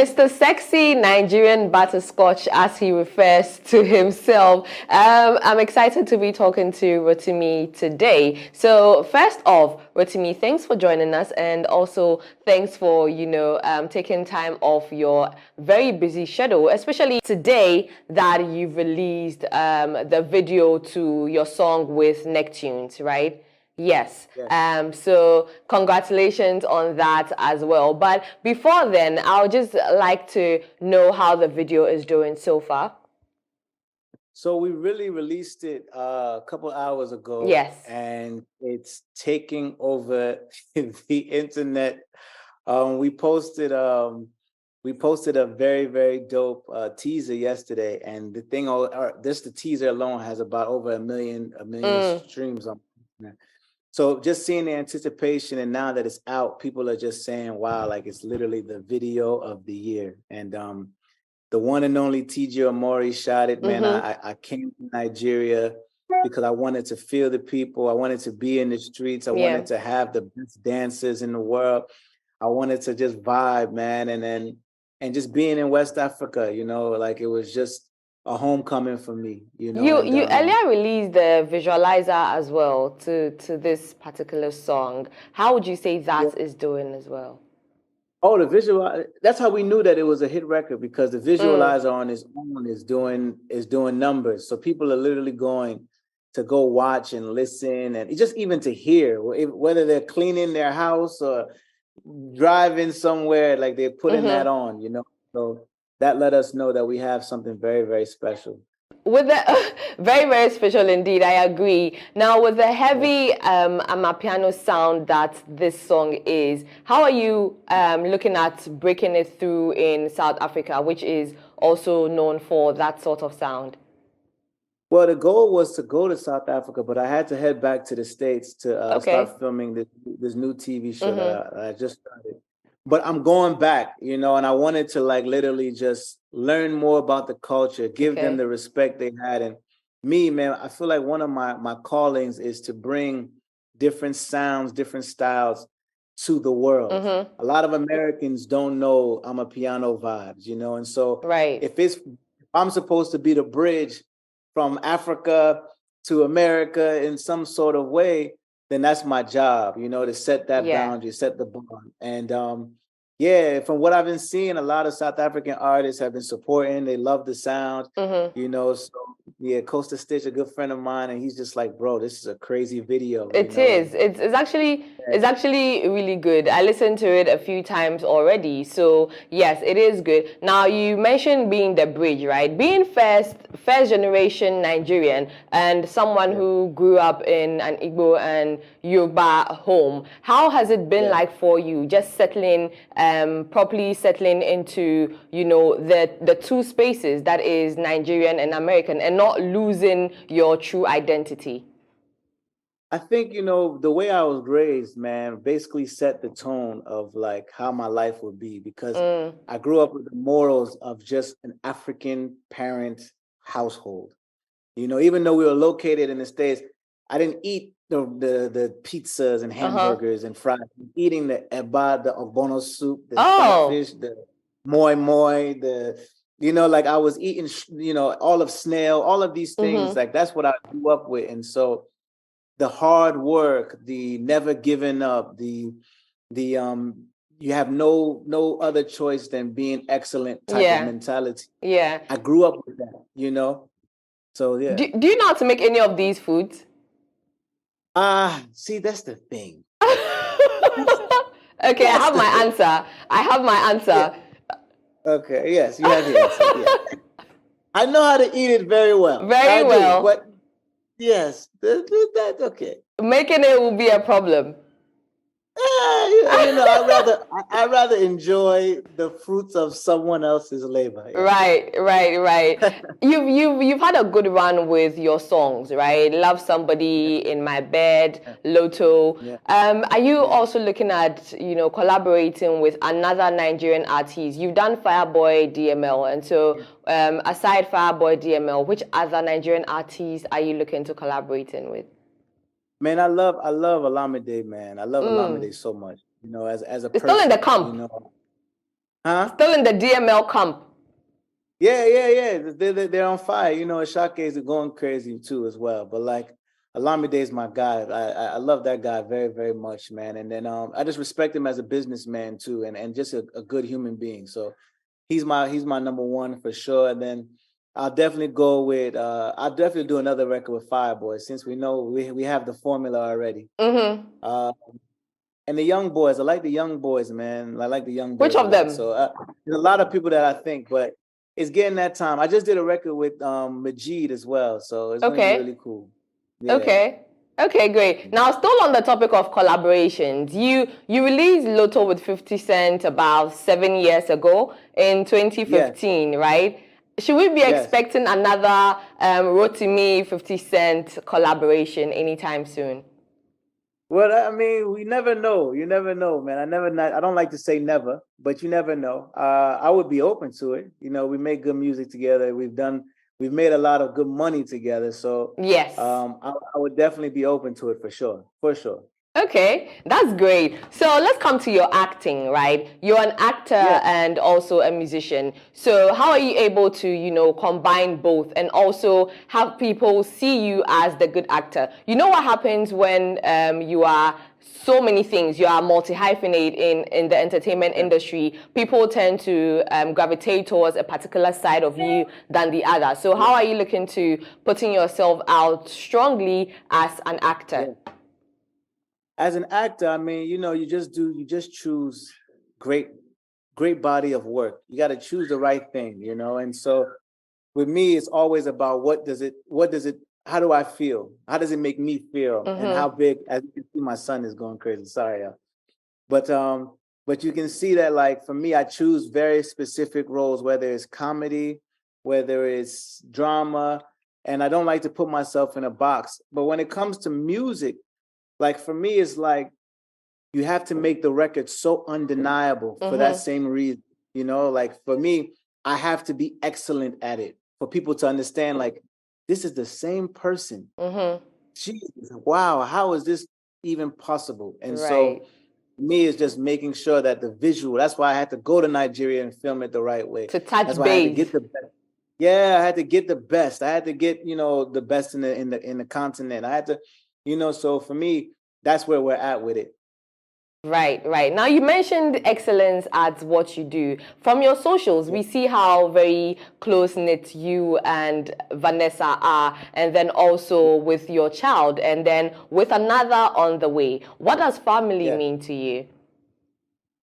Mr. Sexy Nigerian Butterscotch, as he refers to himself. I'm excited to be talking to Rotimi today. So first off, Rotimi, thanks for joining us, and also thanks for, taking time off your very busy schedule, especially today that you've released the video to your song with Nektunez, right? Yes. So congratulations on that as well. But before then, I would just like to know how the video is doing so far. So we really released it a couple hours ago. Yes. And it's taking over the internet. We posted a very, very dope teaser yesterday, and the thing, the teaser alone has about over a million streams on it. So just seeing the anticipation, and now that it's out, people are just saying, wow, like it's literally the video of the year. And the one and only TJ Omori shot it, man. I came to Nigeria because I wanted to feel the people. I wanted to be in the streets. I wanted to have the best dancers in the world. I wanted to just vibe, man. And just being in West Africa, like it was just a homecoming for me, You earlier released the visualizer as well to this particular song. How would you say that is doing as well? Oh, the visual, that's how we knew that it was a hit record, because the visualizer on its own is doing numbers. So people are literally going to go watch and listen, and just even to hear, whether they're cleaning their house or driving somewhere, like they're putting that on, So that let us know that we have something very, very special. With the very, very special indeed, I agree. Now, with the heavy amapiano sound that this song is, how are you looking at breaking it through in South Africa, which is also known for that sort of sound? Well, the goal was to go to South Africa, but I had to head back to the States to start filming this new TV show that I just started. But I'm going back, and I wanted to literally just learn more about the culture, give them the respect they had. And me, man, I feel like one of my callings is to bring different sounds, different styles to the world. A lot of Americans don't know amapiano vibes, and so if I'm supposed to be the bridge from Africa to America in some sort of way, then that's my job, to set that boundary, set the bond. And from what I've been seeing, a lot of South African artists have been supporting. They love the sound, So Costa Stitch, a good friend of mine, and he's just like, bro, this is a crazy video. It is. It's actually really good. I listened to it a few times already. So yes, it is good. Now, you mentioned being the bridge, right? Being first generation Nigerian and someone who grew up in an Igbo and Yoruba home, how has it been like for you, just properly settling into, the two spaces, that is Nigerian and American, and not losing your true identity? I think, the way I was raised, man, basically set the tone of how my life would be, because I grew up with the morals of just an African parent household. Even though we were located in the States, I didn't eat the pizzas and hamburgers and fries. Eating the eba, the ogbono soup, the stockfish, the moi moi, I was eating, all of snail, all of these things. That's what I grew up with. And so the hard work, the never giving up, the you have no other choice than being excellent type of mentality. Yeah. I grew up with that, So yeah. Do you know how to make any of these foods? See, that's the thing. Okay, I have my answer. Yeah. Okay, yes, you have the answer. Yeah. I know how to eat it very well. Very well. But yes, that's okay. Making it will be a problem. I'd rather enjoy the fruits of someone else's labor. Yeah. Right. You've had a good run with your songs, right? Love Somebody, In My Bed, Lotto. Yeah. Are you also looking at, collaborating with another Nigerian artist? You've done Fireboy DML, and so aside Fireboy DML, which other Nigerian artists are you looking to collaborating with? Man, I love Olamide, man. I love Olamide so much. As a person. It's still in the camp. Huh? Still in the DML camp. Yeah. They're on fire. You know, Ashake is going crazy too as well. But like, Olamide is my guy. I love that guy very, very much, man. And then I just respect him as a businessman too, and just a good human being. So he's my number one for sure. And then I'll definitely go with I'll definitely do another record with Fireboy, since we know we have the formula already. And the young boys, I like the young boys, man. I like the young boys. Which of them? So there's a lot of people that I think, but it's getting that time. I just did a record with Majid as well, so it's gonna be really cool. Yeah. Okay, great. Now, still on the topic of collaborations, you released Lotto with 50 Cent about 7 years ago in 2015, right? Should we be expecting another Rotimi 50 Cent collaboration anytime soon? Well, I mean, we never know. You never know, man. I don't like to say never, but you never know. I would be open to it. You know, we make good music together. We've made a lot of good money together. So yes, I would definitely be open to it for sure. Okay, that's great. So let's come to your acting, right? You're an actor and also a musician. So how are you able to, you know, combine both and also have people see you as the good actor? You know what happens when you are so many things, you are multi-hyphenate in the entertainment industry, people tend to gravitate towards a particular side of you than the other. So how are you looking to putting yourself out strongly as an actor? As an actor, I mean, you know, you just choose great body of work. You got to choose the right thing, you know. And so with me, it's always about how do I feel? How does it make me feel? And how big, as you can see, my son is going crazy. Sorry, but you can see that, like, for me, I choose very specific roles, whether it's comedy, whether it's drama, and I don't like to put myself in a box. But when it comes to music, like, for me, it's like you have to make the record so undeniable for that same reason. You know, like, for me, I have to be excellent at it for people to understand, like, this is the same person. Jesus, wow, how is this even possible? And so me, is just making sure that the visual, that's why I had to go to Nigeria and film it the right way. To touch that's why base. I had to get the best. Yeah, I had to get the best. I had to get, you know, the best in the continent. I had to, you know, so for me, that's where we're at with it. Right. Now, you mentioned excellence at what you do. From your socials, we see how very close-knit you and Vanessa are, and then also with your child, and then with another on the way. What does family mean to you?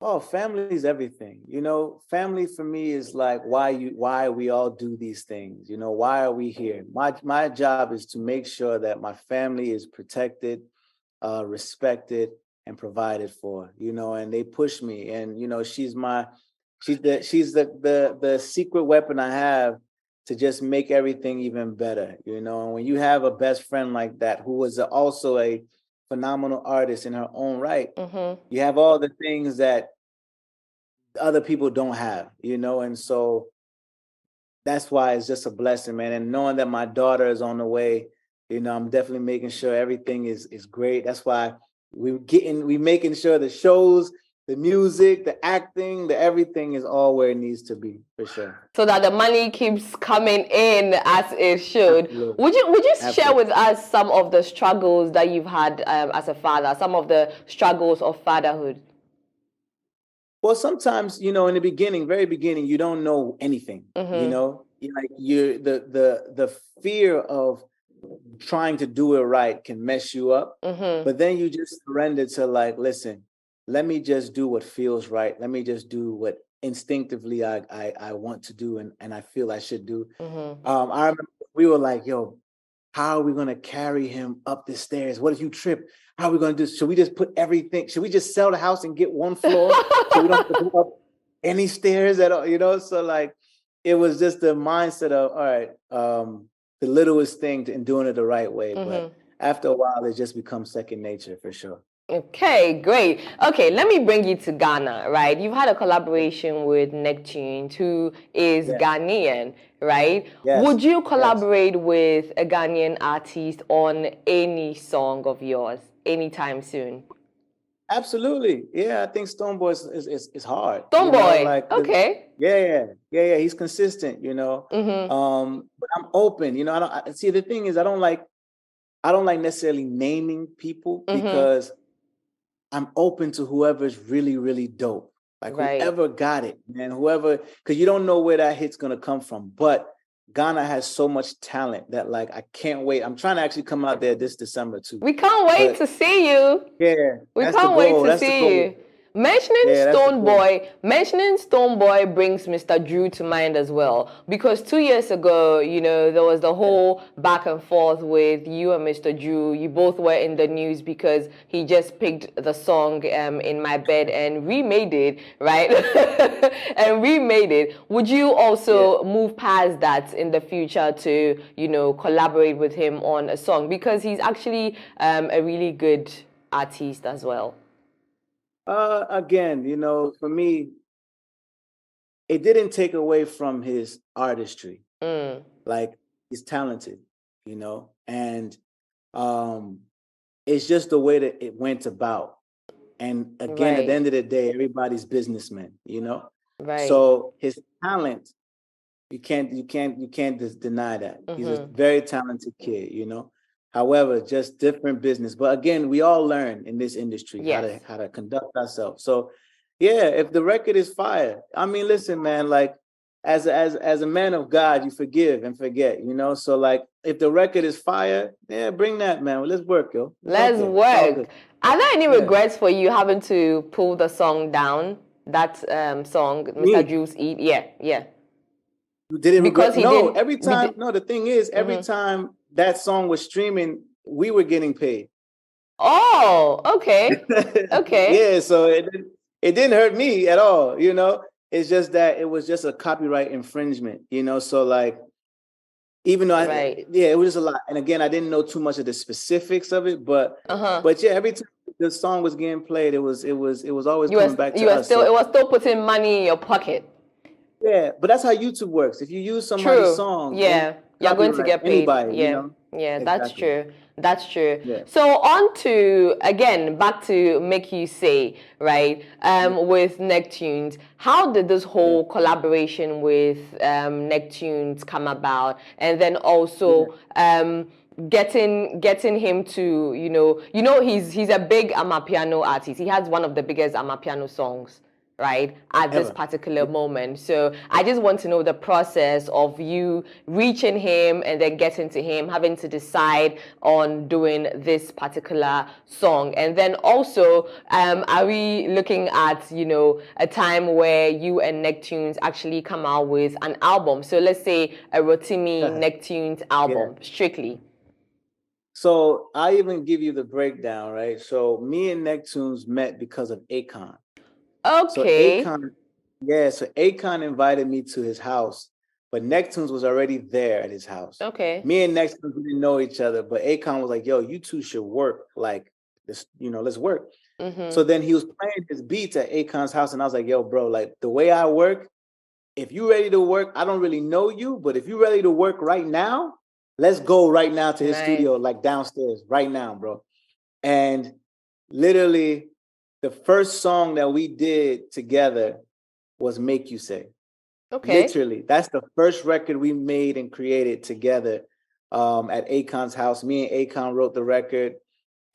Oh, family is everything. You know, family for me is like why we all do these things. You know, why are we here? My job is to make sure that my family is protected, respected, and provided for. You know, and they push me. And you know, she's the secret weapon I have to just make everything even better. You know, and when you have a best friend like that, who was also a phenomenal artist in her own right, you have all the things that other people don't have, you know, and so that's why it's just a blessing, man. And knowing that my daughter is on the way, you know, I'm definitely making sure everything is great. That's why we making sure the shows, the music, the acting, the everything is all where it needs to be, for sure. So that the money keeps coming in as it should. Absolutely. Would you share with us some of the struggles that you've had as a father, some of the struggles of fatherhood? Well, sometimes, you know, in the beginning, very beginning, you don't know anything. You know, like the fear of trying to do it right can mess you up. But then you just surrender to, like, listen, let me just do what feels right. Let me just do what instinctively I want to do and I feel I should do. I remember we were like, yo, how are we going to carry him up the stairs? What if you trip? How are we going to do? Should we just put everything? Should we just sell the house and get one floor so we don't have to go up any stairs at all? You know, so like, it was just the mindset of, all right, the littlest thing in doing it the right way. But after a while, it just becomes second nature, for sure. Okay, great. Okay, let me bring you to Ghana, right? You've had a collaboration with Nektunez, who is Ghanaian, right? Yes. Would you collaborate with a Ghanaian artist on any song of yours anytime soon? Absolutely. Yeah, I think Stoneboy is hard. Stoneboy. Okay. Yeah. He's consistent, But I'm open, see the thing is I don't like necessarily naming people because I'm open to whoever's really, really dope. Like whoever got it, man, because you don't know where that hit's gonna come from. But Ghana has so much talent that like I can't wait. I'm trying to actually come out there this December too. We can't wait to see you. Yeah. We can't wait to see you. Mentioning Stonebwoy brings Mr. Drew to mind as well, because 2 years ago, there was the whole back and forth with you and Mr. Drew. You both were in the news because he just picked the song In My Bed and remade it, right? And remade it. Would you also move past that in the future to, collaborate with him on a song? Because he's actually a really good artiste as well. Again, for me, it didn't take away from his artistry. Like he's talented, and it's just the way that it went about. And again, at the end of the day, everybody's businessmen, Right. So his talent, you can't deny that. He's a very talented kid, However, just different business. But again, we all learn in this industry how to conduct ourselves. So, yeah, if the record is fire, I mean, listen, man, like as a man of God, you forgive and forget, So, like, if the record is fire, yeah, bring that, man. Well, let's work, yo. Let's work. Are there any regrets for you having to pull the song down? That song, Mr. Drew's Eat? Yeah. You didn't regret? No, every time. No, the thing is, every time that song was streaming, we were getting paid. Oh, okay. Okay. Yeah, so it didn't hurt me at all, It's just that it was just a copyright infringement, So like, even though it was just a lot. And again, I didn't know too much of the specifics of it, but yeah, every time the song was getting played, it was always coming back to us. It was still putting money in your pocket. Yeah, but that's how YouTube works. If you use somebody's song, you're going to get paid. Anybody, Yeah, that's true. That's true. Yeah. So on to, again, back to Make You Say, right? With Nektunez. How did this whole collaboration with Nektunez come about? And then also getting him to, he's a big amapiano artist. He has one of the biggest amapiano songs, right, at this particular moment. So I just want to know the process of you reaching him and then getting to him, having to decide on doing this particular song. And then also, are we looking at, a time where you and Nektunez actually come out with an album? So let's say a Rotimi Nektunez album, strictly. So I even give you the breakdown, right? So me and Nektunez met because of Akon. Okay. So Akon invited me to his house, but Nektunez was already there at his house. Okay. Me and Nektunez didn't know each other, but Akon was like, yo, you two should work like this, let's work. So then he was playing his beats at Akon's house, and I was like, yo, bro, like the way I work, if you ready to work, I don't really know you, but if you ready to work right now, let's go right now to his studio, like downstairs, right now, bro. And literally, the first song that we did together was Make You Say. Okay. Literally. That's the first record we made and created together at Akon's house. Me and Akon wrote the record,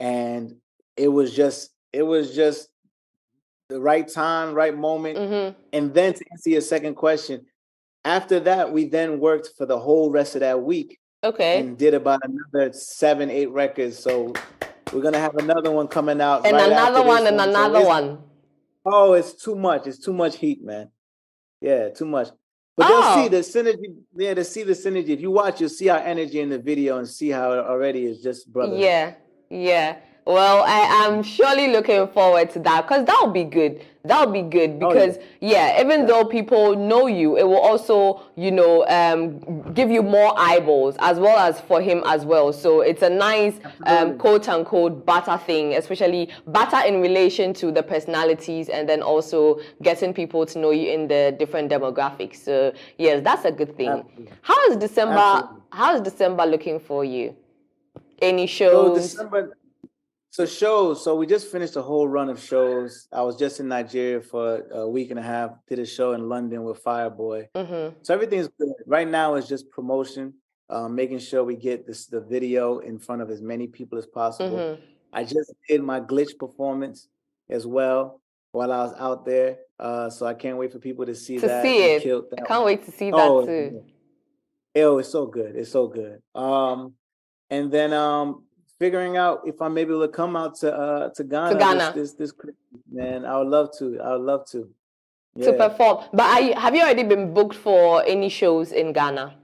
and it was just the right time, right moment. And then to answer your second question, after that, we then worked for the whole rest of that week. Okay. And did about another 7-8 records. So we're gonna have another one coming out. And another one and another one. Oh, it's too much. It's too much heat, man. Yeah, too much. But they'll see the synergy. Yeah, they'll see the synergy. If you watch, you'll see our energy in the video and see how it already is just brother. Yeah. Well, I'm surely looking forward to that, because that'll be good. That'll be good because, even though people know you, it will also, give you more eyeballs, as well as for him as well. So it's a nice, quote unquote, barter thing, especially barter in relation to the personalities, and then also getting people to know you in the different demographics. So yes, that's a good thing. Absolutely. How is December looking for you? Any shows? So So shows. So we just finished a whole run of shows. I was just in Nigeria for a week and a half. Did a show in London with Fireboy. So everything's good. Right now it's just promotion, making sure we get the video in front of as many people as possible. I just did my glitch performance as well while I was out there. So I can't wait for people to see that. See it. I can't wait to see that too. Oh, it's so good. It's so good. And then figuring out if I'm able to come out to Ghana, this Christmas, man. I would love to. I would love to. To perform. But have you already been booked for any shows in Ghana?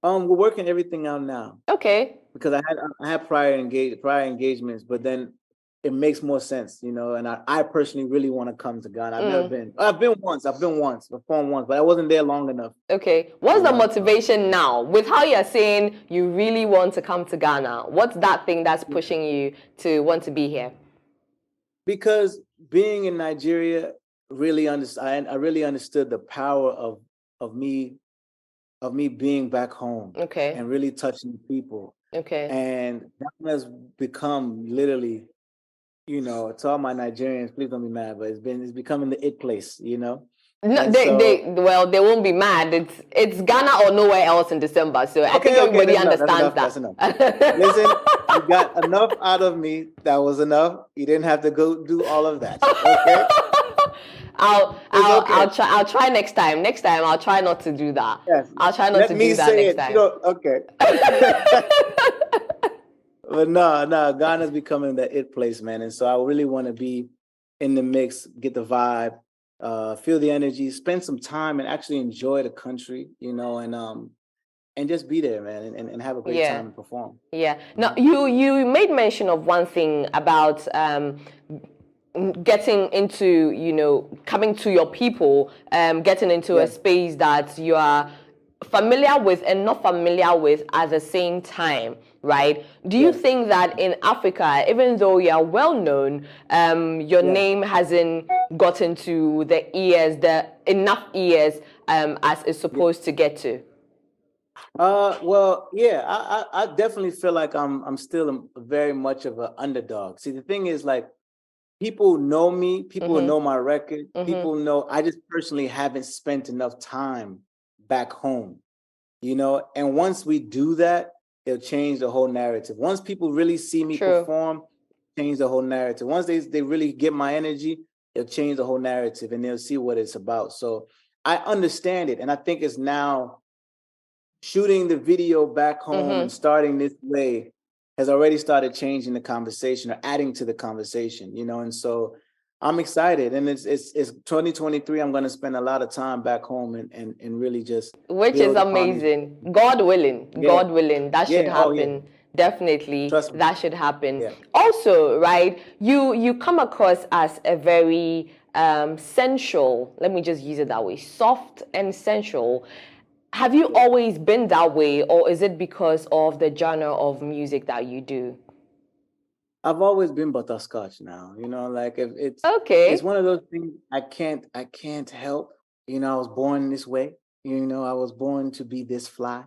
We're working everything out now. Okay. Because I had prior engagements, but then it makes more sense, you know. And I personally really want to come to Ghana. I've never been. I've been once, performed once, but I wasn't there long enough. Okay. What's the motivation now? With how you're saying you really want to come to Ghana, what's that thing that's pushing you to want to be here? Because being in Nigeria, I really understood the power of me being back home. Okay. And really touching people. Okay. And that has become literally, you know, to all my Nigerians, please don't be mad, but it's becoming the it place, you know. No, they won't be mad. It's Ghana or nowhere else in December. So I think everybody understands that. That's enough. Listen, you got enough out of me. That was enough. You didn't have to go do all of that. Okay. I'll try next time. Next time I'll try not to do that. Yes. I'll try not to do that next time. Okay. But no, Ghana's becoming the it place, man. And so I really want to be in the mix, get the vibe, feel the energy, spend some time and actually enjoy the country, you know, and just be there, man, and have a great time and perform. Yeah. Now you made mention of one thing about getting into, you know, coming to your people, getting into a space that you are familiar with and not familiar with at the same time, right? Do you think that in Africa, even though you are well known, your name hasn't gotten to the enough ears as it's supposed to get to? Well, yeah, I definitely feel like I'm still very much of an underdog. See, the thing is, like, people know me, people know my record, people know I just personally haven't spent enough time back home, you know? And once we do that, it'll change the whole narrative. Once people really see me perform, change the whole narrative. Once they really get my energy, it'll change the whole narrative and they'll see what it's about. So I understand it. And I think it's now shooting the video back home and starting this way has already started changing the conversation or adding to the conversation, you know, and so I'm excited. And it's 2023. I'm going to spend a lot of time back home and really just, which is amazing. God willing, that should happen. Definitely, that should happen. Also, right, you come across as a very sensual, let me just use it that way, soft and sensual. Have you always been that way, or is it because of the genre of music that you do? I've always been butterscotch now, you know, like if it's one of those things I can't help. You know, I was born this way. You know, I was born to be this fly.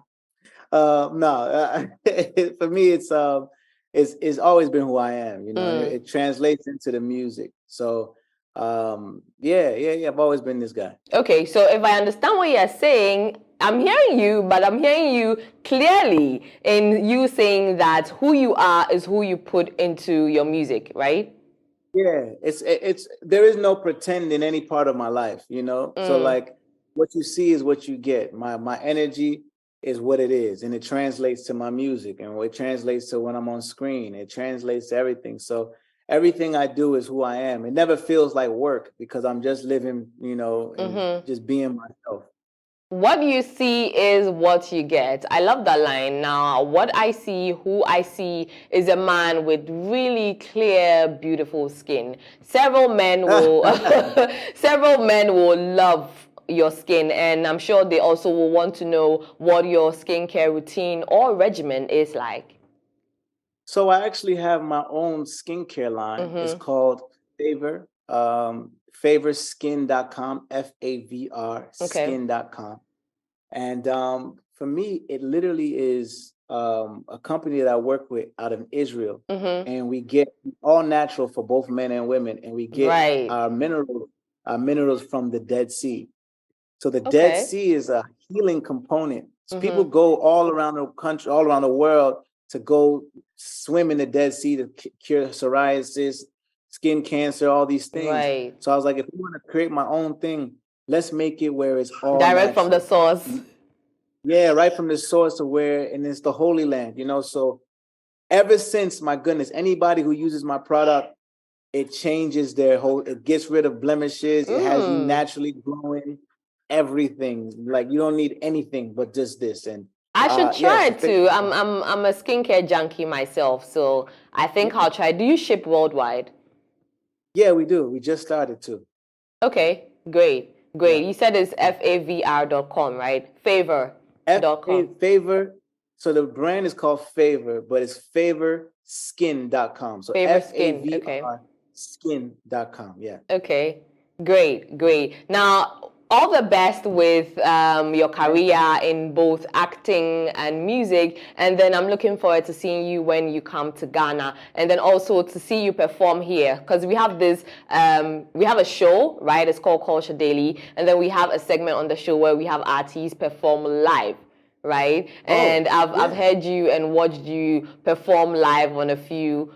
For me, it's always been who I am. You know, it translates into the music. So I've always been this guy. Okay, so if I understand what you're saying, I'm hearing you, but I'm hearing you clearly in you saying that who you are is who you put into your music, right? Yeah, it's there is no pretend in any part of my life, you know? So like what you see is what you get. My energy is what it is, and it translates to my music, and it translates to when I'm on screen. It translates to everything. So everything I do is who I am. It never feels like work because I'm just living, you know, and just being myself. What you see is what you get. I love that line. Now, what I see, who I see, is a man with really clear, beautiful skin. Several men will love your skin, and I'm sure they also will want to know what your skincare routine or regimen is like. So I actually have my own skincare line. It's called Favor. Favorskin.com, FAVR skin.com. And for me, it literally is a company that I work with out of Israel, and we get all natural for both men and women, and we get our minerals from the Dead Sea. So the Dead Sea is a healing component. So people go all around the country, all around the world to go swim in the Dead Sea to cure psoriasis, skin cancer, all these things. So I was like, if we want to create my own thing, let's make it where it's all direct from the source. Yeah, right from the source of where, and it's the Holy Land, you know. So ever since, my goodness, anybody who uses my product, it changes their whole, it gets rid of blemishes, it has you naturally glowing, everything. Like you don't need anything but just this. And I should try it too. I'm a skincare junkie myself, so I think I'll try. Do you ship worldwide? Yeah, we do. We just started too. Okay, great. Yeah. You said it's favr.com, right? Favor.com. Favor. So the brand is called Favor, but it's favorskin.com. So FAVR skin.com. Yeah. Okay. Great. Now, all the best with your career in both acting and music, and then I'm looking forward to seeing you when you come to Ghana, and then also to see you perform here, because we have this we have a show, right? It's called Culture Daily, and then we have a segment on the show where we have artists perform live, right? And I've heard you and watched you perform live on a few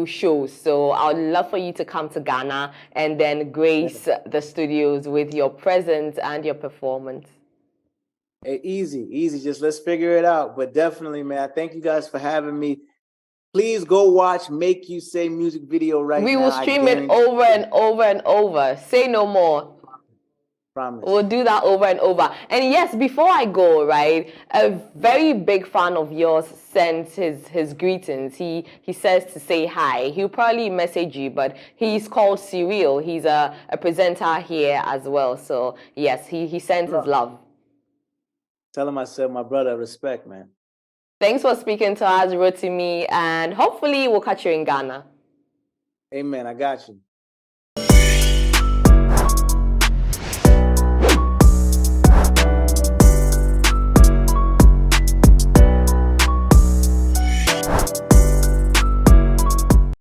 shows. So I would love for you to come to Ghana and then grace the studios with your presence and your performance. Easy. Just let's figure it out. But definitely, man, thank you guys for having me. Please go watch Make You Say music video right now. We will stream it over and over and over. Say no more. Promise. We'll do that over and over. And yes, before I go, right, a very big fan of yours sent his greetings. He says to say hi. He'll probably message you, but he's called Cyril. He's a presenter here as well. So yes, he sends his love. Tell him I said, my brother, respect, man. Thanks for speaking to us, Rotimi, and hopefully we'll catch you in Ghana. Amen. I got you.